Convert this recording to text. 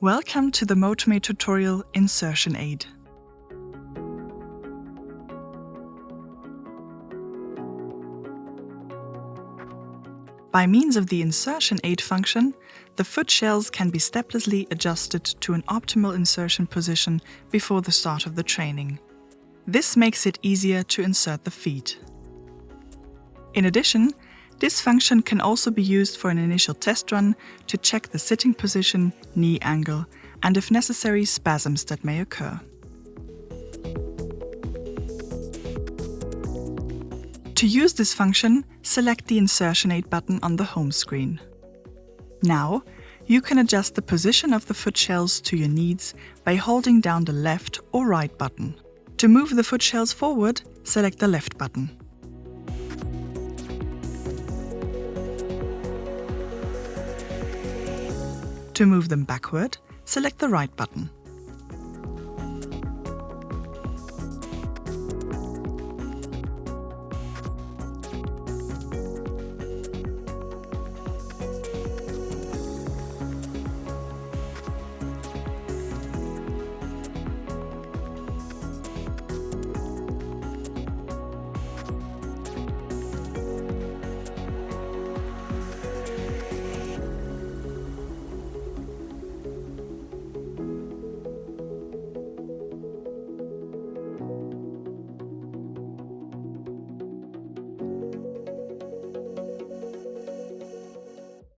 Welcome to the Motormate tutorial Insertion Aid. By means of the Insertion Aid function, the foot shells can be steplessly adjusted to an optimal insertion position before the start of the training. This makes it easier to insert the feet. In addition, this function can also be used for an initial test run to check the sitting position, knee angle, and if necessary, spasms that may occur. To use this function, select the Insertion Aid button on the home screen. Now, you can adjust the position of the foot shells to your needs by holding down the left or right button. To move the foot shells forward, select the left button. To move them backward, select the right button.